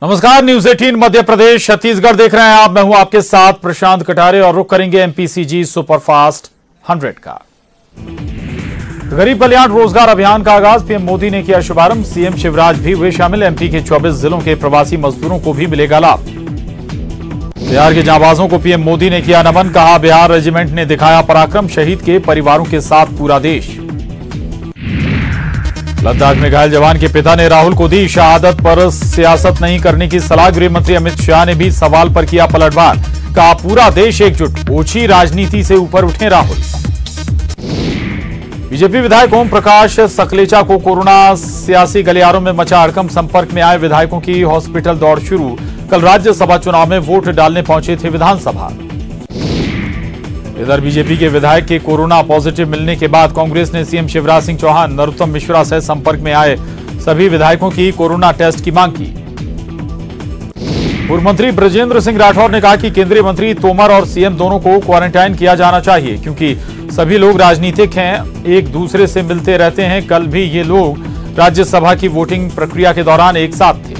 नमस्कार, न्यूज 18 मध्य प्रदेश छत्तीसगढ़ देख रहे हैं आप। मैं हूं आपके साथ प्रशांत कटारे और रुक करेंगे एमपीसीजी सुपरफास्ट 100 का। गरीब कल्याण रोजगार अभियान का आगाज पीएम मोदी ने किया शुभारंभ। सीएम शिवराज भी हुए शामिल। एमपी के 24 जिलों के प्रवासी मजदूरों को भी मिलेगा लाभ। बिहार के जांबाजों को पीएम मोदी ने किया नमन। कहा, बिहार रेजिमेंट ने दिखाया पराक्रम। शहीद के परिवारों के साथ पूरा देश। लद्दाख में घायल जवान के पिता ने राहुल को दी शहादत पर सियासत नहीं करने की सलाह। गृह मंत्री अमित शाह ने भी सवाल पर किया पलटवार। कहा, पूरा देश एकजुट। ओछी राजनीति से ऊपर उठे राहुल। बीजेपी विधायक ओम प्रकाश सकलेचा को कोरोना, सियासी गलियारों में मचा हड़कंप। संपर्क में आए विधायकों की हॉस्पिटल दौड़ शुरू। कल राज्यसभा चुनाव में वोट डालने पहुंचे थे विधानसभा। इधर बीजेपी के विधायक के कोरोना पॉजिटिव मिलने के बाद कांग्रेस ने सीएम शिवराज सिंह चौहान, नरोत्तम मिश्रा से संपर्क में आए सभी विधायकों की कोरोना टेस्ट की मांग की। पूर्व मंत्री बृजेंद्र सिंह राठौर ने कहा कि केंद्रीय मंत्री तोमर और सीएम दोनों को क्वारंटाइन किया जाना चाहिए, क्योंकि सभी लोग राजनीतिक हैं, एक दूसरे से मिलते रहते हैं। कल भी ये लोग राज्यसभा की वोटिंग प्रक्रिया के दौरान एक साथ थे।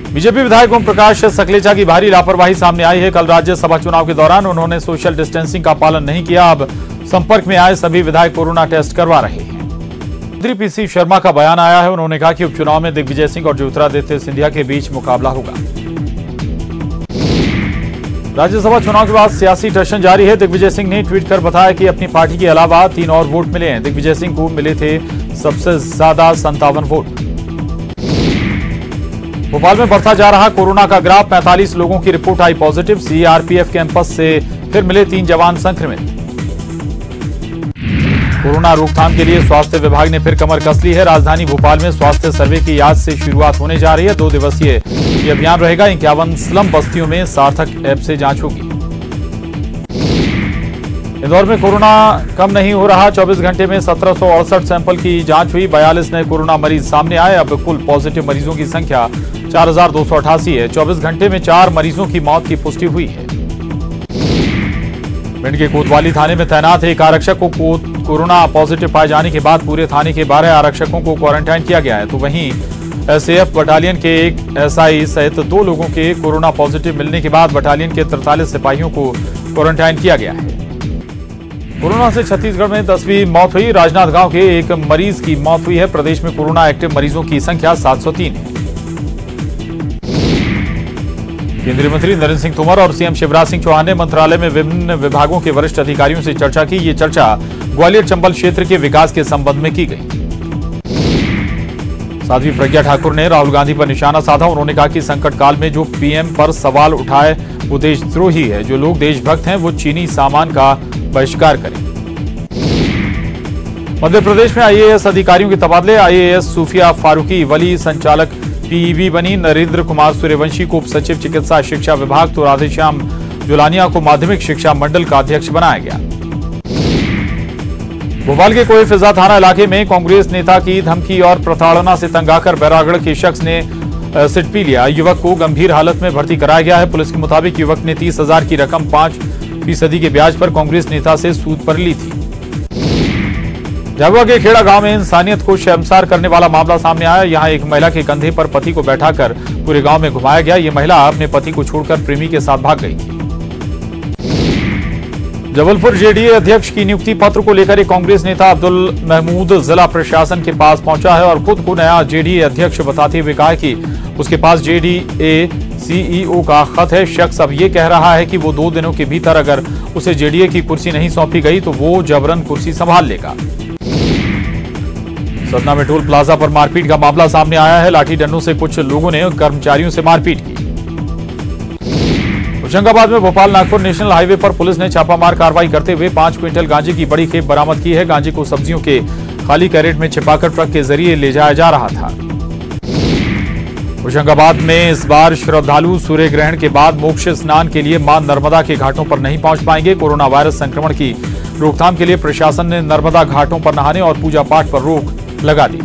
बीजेपी विधायक ओम प्रकाश सकलेचा की भारी लापरवाही सामने आई है। कल राज्यसभा चुनाव के दौरान उन्होंने सोशल डिस्टेंसिंग का पालन नहीं किया। अब संपर्क में आए सभी विधायक कोरोना टेस्ट करवा रहे हैं। मंत्री पीसी शर्मा का बयान आया है। उन्होंने कहा कि उपचुनाव में दिग्विजय सिंह और ज्योतिरादित्य सिंधिया के बीच मुकाबला होगा। राज्यसभा चुनाव के बाद सियासी टशन जारी है। दिग्विजय सिंह ने ट्वीट कर बताया कि अपनी पार्टी के अलावा 3 और वोट मिले हैं। दिग्विजय सिंह को मिले थे सबसे ज्यादा 57 वोट। भोपाल में बढ़ता जा रहा कोरोना का ग्राफ। 45 लोगों की रिपोर्ट आई पॉजिटिव। सीआरपीएफ कैंपस से फिर मिले 3 जवान संक्रमित। कोरोना रोकथाम के लिए स्वास्थ्य विभाग ने फिर कमर कस ली है। राजधानी भोपाल में स्वास्थ्य सर्वे की आज से शुरुआत होने जा रही है। 2 दिवसीय ये अभियान रहेगा। 51 स्लम बस्तियों में सार्थक ऐप से जांच होगी। इंदौर में कोरोना कम नहीं हो रहा। 24 घंटे में 1768 सैंपल की जांच हुई। 42 नए कोरोना मरीज सामने आए। अब कुल पॉजिटिव मरीजों की संख्या 4288 है। 24 घंटे में 4 मरीजों की मौत की पुष्टि हुई है। भिंड के कोतवाली थाने में तैनात एक आरक्षक को कोरोना पॉजिटिव पाए जाने के बाद पूरे थाने के 12 आरक्षकों को क्वारंटाइन किया गया है। तो वहीं एसएएफ बटालियन के एक एसआई सहित 2 लोगों के कोरोना पॉजिटिव मिलने के बाद बटालियन के 43 सिपाहियों को क्वारंटाइन किया गया है। कोरोना से छत्तीसगढ़ में 10वीं मौत हुई। राजनांदगांव के एक मरीज की मौत हुई है। प्रदेश में कोरोना एक्टिव मरीजों की संख्या 703 है। केंद्रीय मंत्री नरेंद्र सिंह तोमर और सीएम शिवराज सिंह चौहान ने मंत्रालय में विभिन्न विभागों के वरिष्ठ अधिकारियों से चर्चा की। ये चर्चा ग्वालियर चंबल क्षेत्र के विकास के संबंध में की गई। साध्वी प्रज्ञा ठाकुर ने राहुल गांधी पर निशाना साधा। उन्होंने कहा कि संकट काल में जो पीएम पर सवाल उठाए वो देशद्रोही है। जो लोग देशभक्त हैं वो चीनी सामान का बहिष्कार करें। मध्य प्रदेश में आईएएस अधिकारियों के तबादले। आईएएस सूफिया फारूकी वली संचालक पीईबी बनी। नरेंद्र कुमार सूर्यवंशी को उप सचिव चिकित्सा शिक्षा विभाग तो राधेश्याम जुलानिया को माध्यमिक शिक्षा मंडल का अध्यक्ष बनाया गया। भोपाल के कोई फिजा थाना इलाके में कांग्रेस नेता की धमकी और प्रताड़ना से तंग आकर बैरागढ़ के शख्स ने एसिड पी लिया। युवक को गंभीर हालत में भर्ती कराया गया है। पुलिस के मुताबिक युवक ने 30,000 की रकम 5% के ब्याज पर कांग्रेस नेता से सूद पर ली थी। झाबुआ के खेड़ा गांव में इंसानियत को शर्मसार करने वाला मामला सामने आया। यहां एक महिला के कंधे पर पति को बैठाकर पूरे गांव में घुमाया गया। ये महिला अपने पति को छोड़कर प्रेमी के साथ भाग गई थी। जबलपुर जेडीए अध्यक्ष की नियुक्ति पत्र को लेकर एक कांग्रेस नेता अब्दुल महमूद जिला प्रशासन के पास पहुंचा है और खुद को नया जेडीए अध्यक्ष बताते हुए कहा कि उसके पास जेडीए सीईओ का खत है। शख्स अब ये कह रहा है कि वो 2 दिनों के भीतर अगर उसे जेडीए की कुर्सी नहीं सौंपी गई तो वो जबरन कुर्सी संभाल लेगा। सतना में टोल प्लाजा पर मारपीट का मामला सामने आया है। लाठी डंडों से कुछ लोगों ने कर्मचारियों से मारपीट की। होशंगाबाद में भोपाल नागपुर नेशनल हाईवे पर पुलिस ने छापामार कार्रवाई करते हुए 5 क्विंटल गांजे की बड़ी खेप बरामद की है। गांजे को सब्जियों के खाली कैरेट में छिपाकर ट्रक के जरिए ले जाया जा रहा था। होशंगाबाद में इस बार श्रद्धालु सूर्य ग्रहण के बाद मोक्ष स्नान के लिए मां नर्मदा के घाटों पर नहीं पहुंच पाएंगे। कोरोना वायरस संक्रमण की रोकथाम के लिए प्रशासन ने नर्मदा घाटों पर नहाने और पूजा पाठ पर रोक लगा दी है।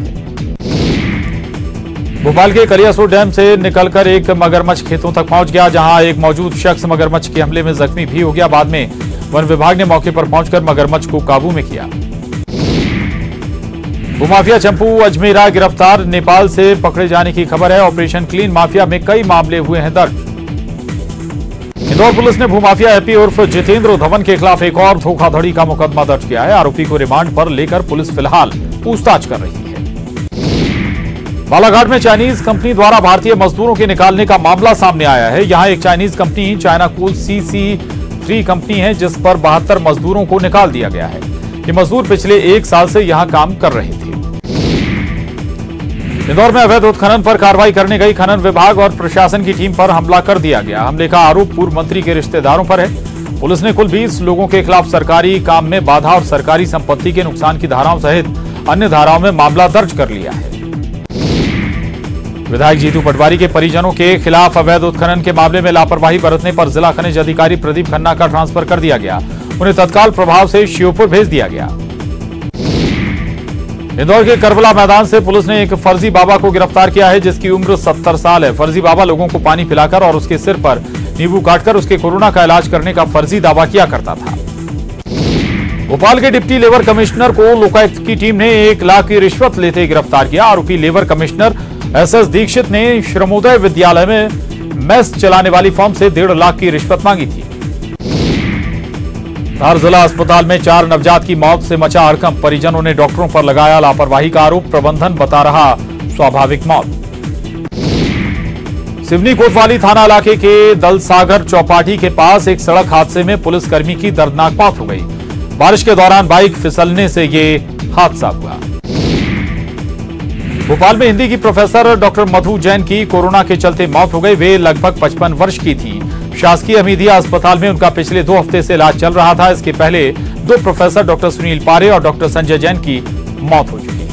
भोपाल के कलियासोत डैम से निकलकर एक मगरमच्छ खेतों तक पहुंच गया, जहां एक मौजूद शख्स मगरमच्छ के हमले में जख्मी भी हो गया। बाद में वन विभाग ने मौके पर पहुंचकर मगरमच्छ को काबू में किया। भूमाफिया चंपू अजमेरा गिरफ्तार, नेपाल से पकड़े जाने की खबर है। ऑपरेशन क्लीन माफिया में कई मामले हुए हैं दर्ज। इंदौर पुलिस ने भूमाफिया एपी उर्फ जितेंद्र धवन के खिलाफ एक और धोखाधड़ी का मुकदमा दर्ज किया है। आरोपी को रिमांड पर लेकर पुलिस फिलहाल पूछताछ कर रही है। बालाघाट में चाइनीज कंपनी द्वारा भारतीय मजदूरों के निकालने का मामला सामने आया है। यहां एक Chinese company China cool CC3 company है, जिस पर 72 मजदूरों को निकाल दिया गया है। ये मजदूर पिछले 1 साल से यहां काम कर रहे थे। इंदौर में अवैध उत्खनन पर कार्रवाई करने गई खनन विभाग और प्रशासन की टीम पर हमला कर दिया गया। हमले का आरोप पूर्व मंत्री के रिश्तेदारों पर है। पुलिस ने कुल 20 लोगों के खिलाफ सरकारी काम में बाधा और सरकारी संपत्ति के नुकसान की धाराओं सहित अन्य धाराओं में मामला दर्ज कर लिया है। विधायक जीतू पटवारी के परिजनों के खिलाफ अवैध उत्खनन के मामले में लापरवाही बरतने पर जिला खनिज अधिकारी प्रदीप खन्ना का ट्रांसफर कर दिया गया। उन्हें तत्काल प्रभाव से श्योपुर भेज दिया गया। इंदौर के करबला मैदान से पुलिस ने एक फर्जी बाबा को गिरफ्तार किया है, जिसकी उम्र 70 साल है। फर्जी बाबा लोगों को पानी पिलाकर और उसके सिर पर नींबू काटकर उसके कोरोना का इलाज करने का फर्जी दावा किया करता था। भोपाल के डिप्टी लेबर कमिश्नर को लोकायुक्त की टीम ने 1 लाख की रिश्वत लेते गिरफ्तार किया। आरोपी लेबर कमिश्नर SS दीक्षित ने श्रमोदय विद्यालय में मेस चलाने वाली फर्म से 1.5 लाख की रिश्वत मांगी थी। धार जिला अस्पताल में 4 नवजात की मौत से मचा हड़कंप। परिजनों ने डॉक्टरों पर लगाया लापरवाही का आरोप। प्रबंधन बता रहा स्वाभाविक मौत। सिवनी कोतवाली थाना इलाके के दलसागर चौपाटी के पास एक सड़क हादसे में पुलिसकर्मी की दर्दनाक मौत हो गई। बारिश के दौरान बाइक फिसलने से ये हादसा हुआ। भोपाल में हिंदी की प्रोफेसर डॉक्टर मधु जैन की कोरोना के चलते मौत हो गई। वे लगभग 55 वर्ष की थीं। शासकीय हमीदिया अस्पताल में उनका पिछले 2 हफ्ते से इलाज चल रहा था। इसके पहले 2 प्रोफेसर डॉक्टर सुनील पारे और डॉक्टर संजय जैन की मौत हो चुकी है।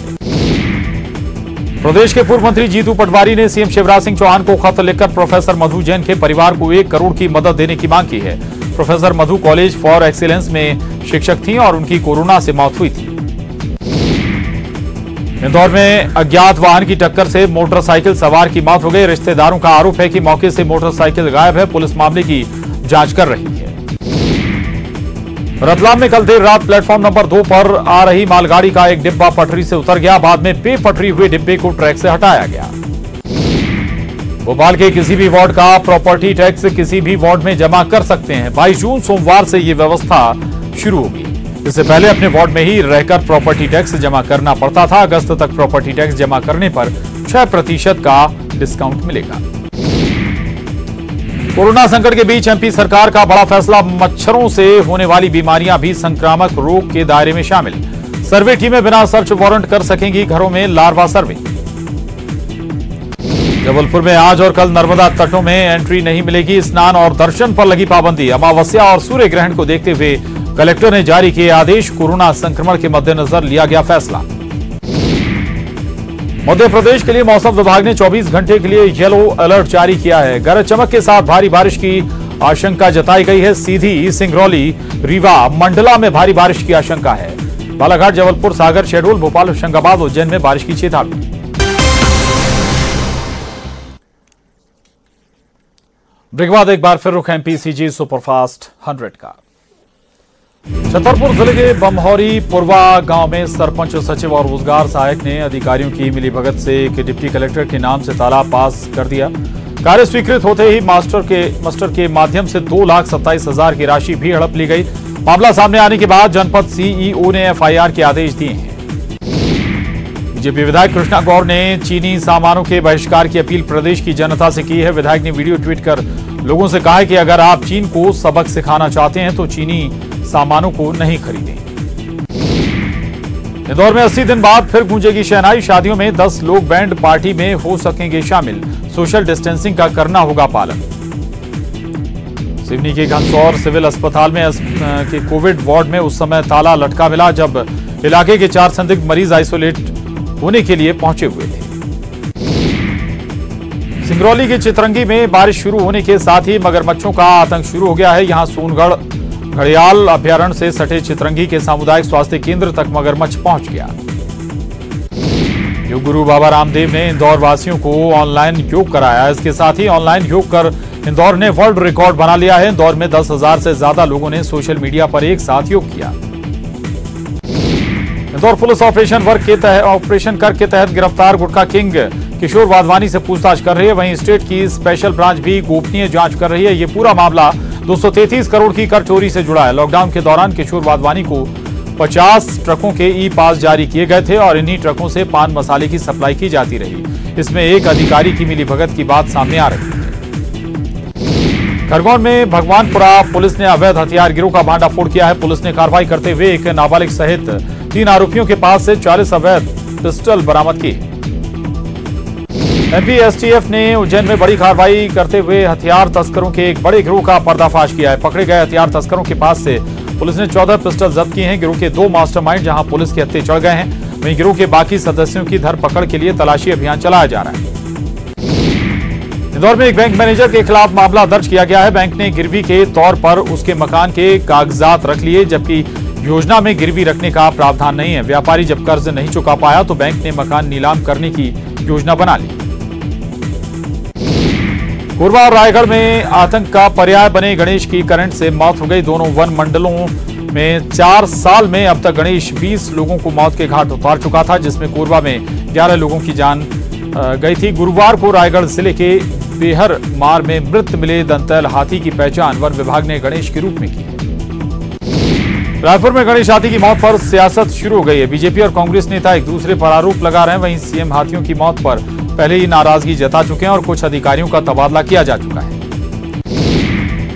प्रदेश के पूर्व मंत्री जीतू पटवारी ने सीएम शिवराज सिंह चौहान को खत लिखकर प्रोफेसर मधु जैन के परिवार को 1 करोड़ की मदद देने की मांग की है। Professor Madhu college for excellence में शिक्षक थीं और उनकी कोरोना से मौत हुई थी। इंदौर में अज्ञात वाहन की टक्कर से मोटरसाइकिल सवार की मौत हो गई। रिश्तेदारों का आरोप है कि मौके से मोटरसाइकिल गायब है। पुलिस मामले की जांच कर रही है। रतलाम में कल देर रात प्लेटफॉर्म नंबर 2 पर आ रही मालगाड़ी का एक डिब्बा पटरी से उतर गया। बाद में बेपटरी हुए डिब्बे को ट्रैक से हटाया गया। भोपाल के किसी भी वार्ड का प्रॉपर्टी टैक्स किसी भी वार्ड में जमा कर सकते हैं। 22 जून सोमवार से ये व्यवस्था शुरू होगी। इससे पहले अपने वार्ड में ही रहकर प्रॉपर्टी टैक्स जमा करना पड़ता था। अगस्त तक प्रॉपर्टी टैक्स जमा करने पर 6% का डिस्काउंट मिलेगा। कोरोना संकट के बीच एमपी सरकार का बड़ा फैसला। मच्छरों से होने वाली बीमारियां भी संक्रामक रोग के दायरे में शामिल। सर्वे टीमें बिना सर्च वारंट कर सकेंगी घरों में लार्वा सर्वे। जबलपुर में आज और कल नर्मदा तटों में एंट्री नहीं मिलेगी। स्नान और दर्शन पर लगी पाबंदी। अमावस्या और सूर्य ग्रहण को देखते हुए कलेक्टर ने जारी किए आदेश। कोरोना संक्रमण के मद्देनजर लिया गया फैसला। मध्य प्रदेश के लिए मौसम विभाग ने 24 घंटे के लिए येलो अलर्ट जारी किया है। गरज चमक के साथ भारी बारिश की आशंका जताई गई है। सीधी, सिंगरौली, रीवा, मंडला में भारी बारिश की आशंका है। बालाघाट, जबलपुर, सागर, शहडोल, भोपाल, होशंगाबाद, उज्जैन में बारिश की चेतावनी। ब्रेक बाद एक बार फिर रुख एमपीसीजी सुपरफास्ट 100 का। छतरपुर जिले के बमहौरी पुरवा गांव में सरपंच, सचिव और रोजगार सहायक ने अधिकारियों की मिलीभगत से एक डिप्टी कलेक्टर के नाम से तालाब पास कर दिया। कार्य स्वीकृत होते ही मास्टर के माध्यम से 2,27,000 की राशि भी हड़प ली गई। मामला सामने आने के बाद जनपद सीईओ ने एफआईआर के आदेश दिए हैं। बीजेपी विधायक कृष्णा गौर ने चीनी सामानों के बहिष्कार की अपील प्रदेश की जनता से की है। विधायक ने वीडियो ट्वीट कर लोगों से कहा है कि अगर आप चीन को सबक सिखाना चाहते हैं तो चीनी सामानों को नहीं खरीदें। इंदौर में 80 दिन बाद फिर गूंजेगी शहनाई। शादियों में 10 लोग बैंड पार्टी में हो सकेंगे शामिल। सोशल डिस्टेंसिंग का करना होगा पालन। सिवनी के घनसौर सिविल अस्पताल में के कोविड वार्ड में उस समय ताला लटका मिला जब इलाके के 4 संदिग्ध मरीज आइसोलेट होने के लिए पहुंचे हुए थे। सिंगरौली के चितरंगी में बारिश शुरू होने के साथ ही मगरमच्छों का आतंक शुरू हो गया है। यहां सोनगढ़ घड़ियाल अभ्यारण्य से सटे चितरंगी के सामुदायिक स्वास्थ्य केंद्र तक मगरमच्छ पहुंच गया। योग गुरु बाबा रामदेव ने इंदौर वासियों को ऑनलाइन योग कराया। इसके साथ ही ऑनलाइन योग कर इंदौर ने वर्ल्ड रिकॉर्ड बना लिया है। इंदौर में 10,000 से ज्यादा लोगों ने सोशल मीडिया पर एक साथ योग किया। इंदौर पुलिस ऑपरेशन कर के तहत गिरफ्तार गुटखा किंग किशोर वाधवानी से पूछताछ कर रही है। वहीं स्टेट की स्पेशल ब्रांच भी गोपनीय जांच कर रही है। ये पूरा मामला 233 करोड़ की कर चोरी से जुड़ा है। लॉकडाउन के दौरान किशोर वाधवानी को 50 ट्रकों के ई पास जारी किए गए थे और इन्हीं ट्रकों से पान मसाले की सप्लाई की जाती रही। इसमें एक अधिकारी की मिलीभगत की बात सामने आ रही है। खरगोन में भगवानपुरा पुलिस ने अवैध हथियार गिरोह का भांडाफोड़ किया है। पुलिस ने कार्रवाई करते हुए एक नाबालिग सहित 3 आरोपियों के पास से 40 अवैध पिस्टल बरामद की। एमपी एसटीएफ ने उज्जैन में बड़ी कार्रवाई करते हुए हथियार तस्करों के एक बड़े गिरोह का पर्दाफाश किया है। पकड़े गए हथियार तस्करों के पास से पुलिस ने 14 पिस्टल जब्त किए हैं। गिरोह के 2 मास्टरमाइंड जहां पुलिस के हत्थे चढ़ गए हैं, वहीं गिरोह के बाकी सदस्यों की धरपकड़ के लिए तलाशी अभियान चलाया जा रहा है। इंदौर में एक बैंक मैनेजर के खिलाफ मामला दर्ज किया गया है। बैंक ने गिरवी के तौर पर उसके मकान के कागजात रख लिए, जबकि योजना में गिरवी रखने का प्रावधान नहीं है। व्यापारी जब कर्ज नहीं चुका पाया तो बैंक ने मकान नीलाम करने की योजना बना ली। कोरबा और रायगढ़ में आतंक का पर्याय बने गणेश की करंट से मौत हो गई। दोनों वन मंडलों में 4 साल में अब तक गणेश 20 लोगों को मौत के घाट उतार चुका था, जिसमें कोरबा में 11 लोगों की जान गई थी। गुरुवार को रायगढ़ जिले के बेहर मार में मृत मिले दंतैल हाथी की पहचान वन विभाग ने गणेश के रूप में की है। रायपुर में गणेश हाथी की मौत पर सियासत शुरू हो गई है। बीजेपी और कांग्रेस नेता एक दूसरे पर आरोप लगा रहे हैं। वहीं सीएम हाथियों की मौत पर पहले ही नाराजगी जता चुके हैं और कुछ अधिकारियों का तबादला किया जा चुका है।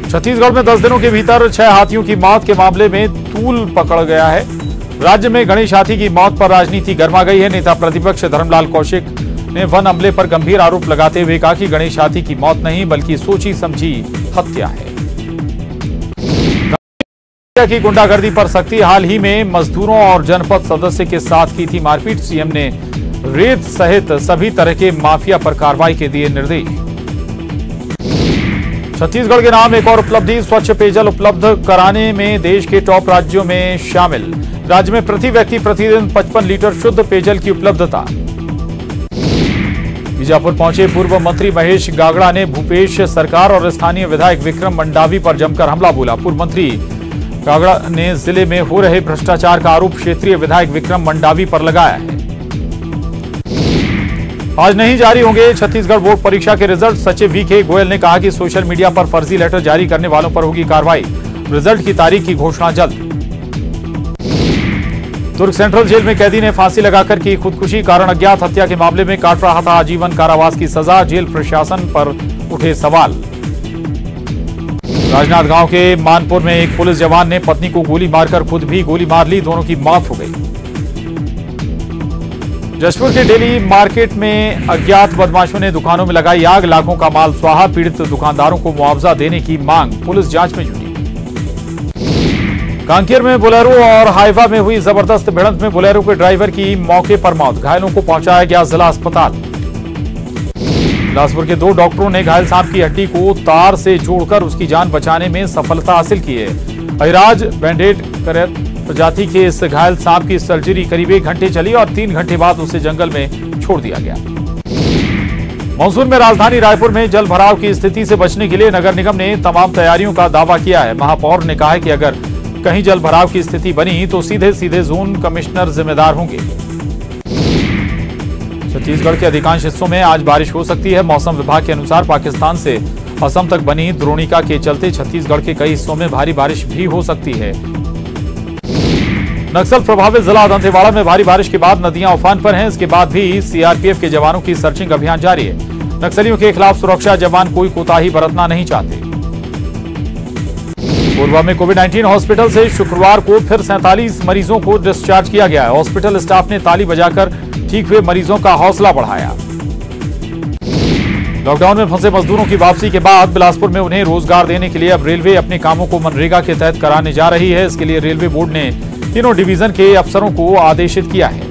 छत्तीसगढ़ में 10 दिनों के भीतर 6 हाथियों की मौत के मामले में तूल पकड़ गया है। राज्य में गणेश हाथी की मौत पर राजनीति गर्मा गई है। नेता प्रतिपक्ष धर्मलाल कौशिक ने वन हमले पर गंभीर आरोप लगाते हुए कहा कि गणेश हाथी की मौत नहीं बल्कि सोची समझी हत्या है। की गुंडागर्दी पर सख्ती। हाल ही में मजदूरों और जनपद सदस्य के साथ की थी मारपीट। सीएम ने रेत सहित सभी तरह के माफिया पर कार्रवाई के दिए निर्देश। छत्तीसगढ़ के नाम एक और उपलब्धि, स्वच्छ पेयजल उपलब्ध कराने में देश के टॉप राज्यों में शामिल। राज्य में प्रति व्यक्ति प्रतिदिन 55 लीटर शुद्ध पेयजल की उपलब्धता। बीजापुर पहुंचे पूर्व मंत्री महेश गागड़ा ने भूपेश सरकार और स्थानीय विधायक विक्रम मंडावी पर जमकर हमला बोला। पूर्व मंत्री गागड़ा ने जिले में हो रहे भ्रष्टाचार का आरोप क्षेत्रीय विधायक विक्रम मंडावी पर लगाया है। आज नहीं जारी होंगे छत्तीसगढ़ बोर्ड परीक्षा के रिजल्ट। सचिव वीके गोयल ने कहा कि सोशल मीडिया पर फर्जी लेटर जारी करने वालों पर होगी कार्रवाई। रिजल्ट की तारीख की घोषणा जल्द। दुर्ग सेंट्रल जेल में कैदी ने फांसी लगाकर की खुदकुशी। कारण अज्ञात हत्या के मामले में काट रहा था आजीवन कारावास की सजा। जेल प्रशासन पर उठे सवाल। राजनांदगांव के मानपुर में एक पुलिस जवान ने पत्नी को गोली मारकर खुद भी गोली मार ली। दोनों की मौत हो गई। जशपुर के डेली मार्केट में अज्ञात बदमाशों ने दुकानों में लगाई आग। लाखों का माल स्वाहा। पीड़ित दुकानदारों को मुआवजा देने की मांग। पुलिस जांच में जुटी। कांकेर में बोलेरो और हाइवा में हुई जबरदस्त भिड़ंत में बोलेरो के ड्राइवर की मौके पर मौत। घायलों को पहुंचाया गया जिला अस्पताल। बिलासपुर के 2 डॉक्टरों ने घायल सांप की हड्डी को तार से जोड़कर उसकी जान बचाने में सफलता हासिल की है। अहिराज बैंडेड प्रजाति के इस घायल सांप की सर्जरी करीब 1 घंटे चली और 3 घंटे बाद उसे जंगल में छोड़ दिया गया। मानसून में राजधानी रायपुर में जल भराव की स्थिति से बचने के लिए नगर निगम ने तमाम तैयारियों का दावा किया है। महापौर ने कहा है कि अगर कहीं जल भराव की स्थिति बनी तो सीधे सीधे जोन कमिश्नर जिम्मेदार होंगे। छत्तीसगढ़ के अधिकांश हिस्सों में आज बारिश हो सकती है। मौसम विभाग के अनुसार पाकिस्तान से असम तक बनी द्रोणिका के चलते छत्तीसगढ़ के कई हिस्सों में भारी बारिश भी हो सकती है। नक्सल प्रभावित जिला दंतेवाड़ा में भारी बारिश के बाद नदियां उफान पर हैं। इसके बाद भी सीआरपीएफ के जवानों की सर्चिंग अभियान जारी है। नक्सलियों के खिलाफ सुरक्षा जवान कोई कोताही बरतना नहीं चाहते। कोरबा में कोविड-19 हॉस्पिटल से शुक्रवार को फिर 47 मरीजों को डिस्चार्ज किया गया है। हॉस्पिटल स्टाफ ने ताली बजाकर ठीक हुए मरीजों का हौसला बढ़ाया। लॉकडाउन में फंसे मजदूरों की वापसी के बाद बिलासपुर में उन्हें रोजगार देने के लिए अब रेलवे अपने कामों को मनरेगा के तहत कराने जा रही है। इसके लिए रेलवे बोर्ड ने तीनों डिवीजन के अफसरों को आदेशित किया है।